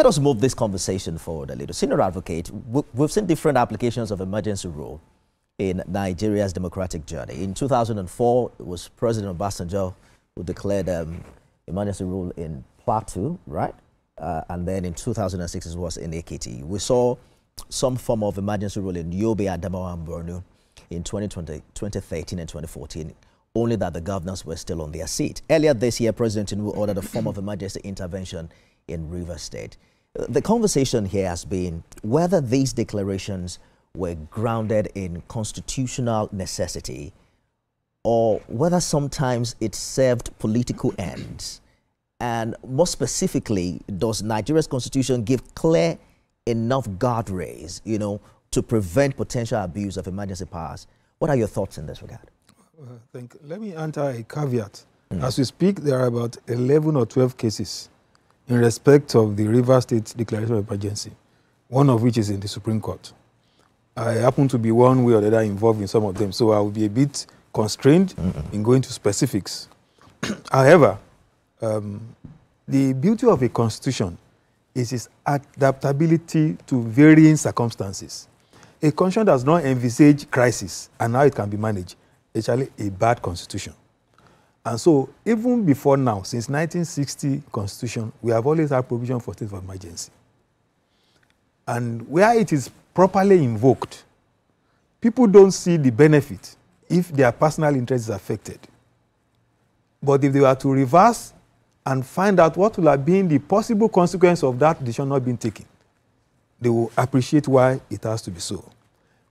Let us move this conversation forward a little. Senior advocate, we've seen different applications of emergency rule in Nigeria's democratic journey. In 2004, it was President Obasanjo who declared emergency rule in Plateau, right? And then in 2006, it was in Ekiti. We saw some form of emergency rule in Yobe, Adamawa, and Borno in 2013 and 2014, only that the governors were still on their seat. Earlier this year, President Tinubu ordered a form of emergency intervention in Rivers State. The conversation here has been whether these declarations were grounded in constitutional necessity or whether sometimes it served political ends. And more specifically, does Nigeria's constitution give clear enough guardrails, to prevent potential abuse of emergency powers? What are your thoughts in this regard? Let me enter a caveat. As we speak, there are about 11 or 12 cases in respect of the Rivers State Declaration of Emergency, one of which is in the Supreme Court. I happen to be one way or the other involved in some of them, so I will be a bit constrained in going to specifics. However, the beauty of a constitution is its adaptability to varying circumstances. A constitution does not envisage crisis and how it can be managed. It's actually a bad constitution. And so, even before now, since 1960 Constitution, we have always had provision for state of emergency. And where it is properly invoked, people don't see the benefit if their personal interest is affected. But if they were to reverse and find out what will have been the possible consequence of that decision not being taken, they will appreciate why it has to be so.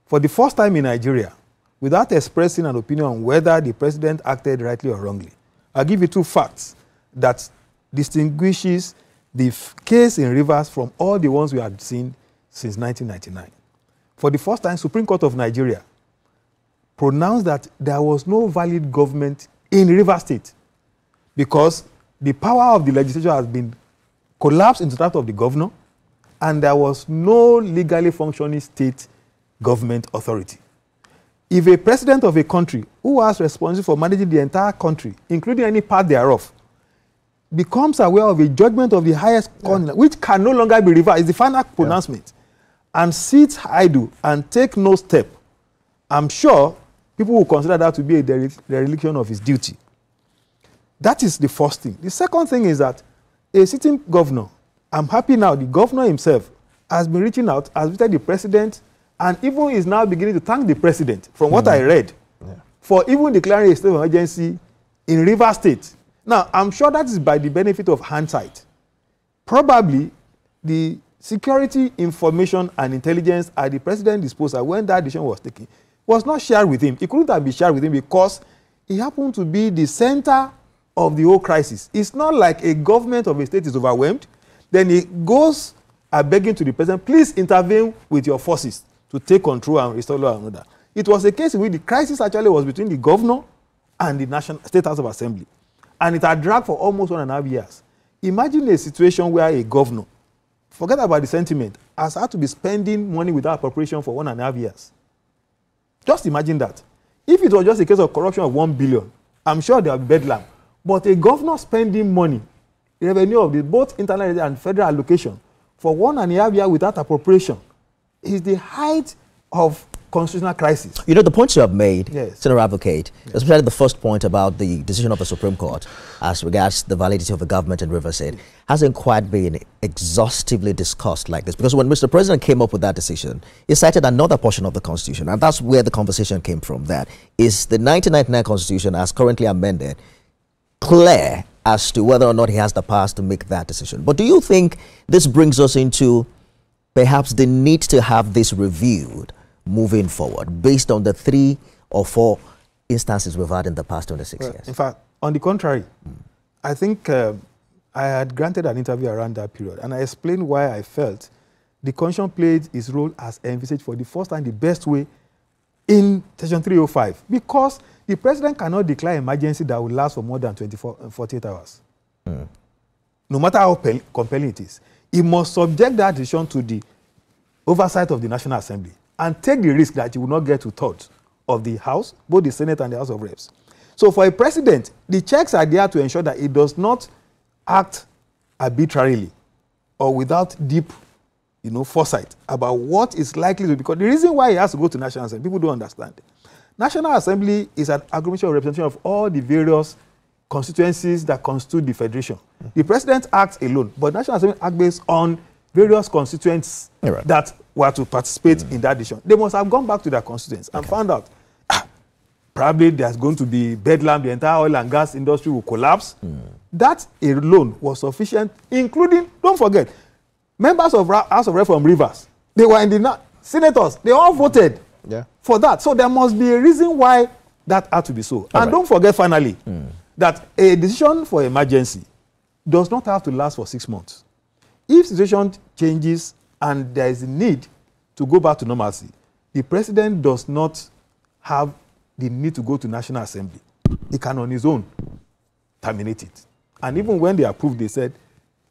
For the first time in Nigeria, without expressing an opinion on whether the president acted rightly or wrongly, I'll give you two facts that distinguishes the case in Rivers from all the ones we have seen since 1999. For the first time, Supreme Court of Nigeria pronounced that there was no valid government in Rivers State because the power of the legislature has been collapsed into that of the governor, and there was no legally functioning state government authority. If a president of a country who has responsibility for managing the entire country, including any part thereof, becomes aware of a judgment of the highest court, which can no longer be reversed, is the final pronouncement, and sits idle and take no step, I'm sure people will consider that to be a dereliction of his duty. That is the first thing. The second thing is that a sitting governor, I'm happy now, the governor himself has been reaching out, has visited the president, and even is now beginning to thank the president, from what I read, for even declaring a state of emergency in Rivers State. Now, I'm sure that is by the benefit of hindsight. Probably the security information and intelligence at the president's disposal when that decision was taken was not shared with him. It couldn't have been shared with him because he happened to be the center of the whole crisis. It's not like a government of a state is overwhelmed, then it goes begging to the president, please intervene with your forces to take control and restore law and order. It was a case in which the crisis actually was between the governor and the National State House of Assembly. And it had dragged for almost 1.5 years. Imagine a situation where a governor, forget about the sentiment, has had to be spending money without appropriation for 1.5 years. Just imagine that. If it was just a case of corruption of 1 billion, I'm sure there would be bedlam. But a governor spending money, revenue of the both internal and federal allocation, for 1.5 years without appropriation, is the height of constitutional crisis. The points you have made, Senior Advocate, especially the first point about the decision of the Supreme Court as regards the validity of the government in Rivers State, hasn't quite been exhaustively discussed like this. Because when Mr. President came up with that decision, he cited another portion of the Constitution, and that's where the conversation came from. That is the 1999 Constitution, as currently amended, clear as to whether or not he has the powers to make that decision. But do you think this brings us into perhaps the need to have this reviewed moving forward based on the 3 or 4 instances we've had in the past 26 years? In fact, on the contrary, I think I had granted an interview around that period, and I explained why I felt the Constitution played its role as envisaged for the first time the best way in Section 305, because the president cannot declare emergency that will last for more than 48 hours. No matter how compelling it is. He must subject that decision to the oversight of the National Assembly and take the risk that he will not get to thoughts of the House, both the Senate and the House of Reps. So for a president, the checks are there to ensure that he does not act arbitrarily or without deep, foresight about what is likely to be. Because the reason why he has to go to National Assembly, people don't understand. National Assembly is an aggregation or representation of all the various constituencies that constitute the federation. The president acts alone, but National Assembly acts based on various constituents that were to participate in that decision. They must have gone back to their constituents and found out probably there's going to be bedlam, the entire oil and gas industry will collapse. That alone was sufficient, including, don't forget, members of House of Rep from Rivers. They were in the senators. They all voted for that. So there must be a reason why that had to be so. And don't forget, finally, that a decision for emergency does not have to last for 6 months. If situation changes and there is a need to go back to normalcy, the president does not have the need to go to National Assembly. He can on his own terminate it. And even when they approved, they said,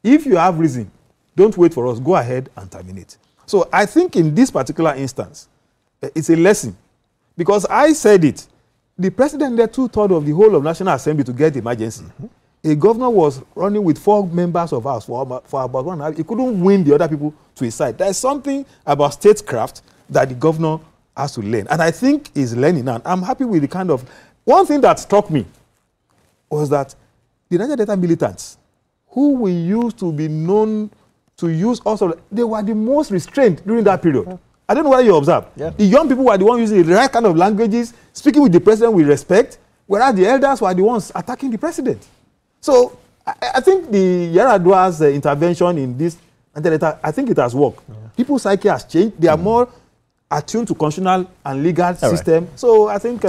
if you have reason, don't wait for us, go ahead and terminate. So I think in this particular instance, it's a lesson. Because I said it, the president led 2/3 of the whole of National Assembly to get emergency. A governor was running with 4 members of House for about 1 hour. He couldn't win the other people to his side. There's something about statecraft that the governor has to learn. And I think he's learning now. I'm happy with the kind of... One thing that struck me was that the Niger Delta militants, who we used to be known to use also, they were the most restrained during that period. I don't know whether you observe. The young people were the ones using the right kind of languages, speaking with the president with respect, whereas the elders were the ones attacking the president. So I think the Yar'Adua's intervention in this, I think it has worked. People's psyche has changed. They are more attuned to constitutional and legal system. So I think...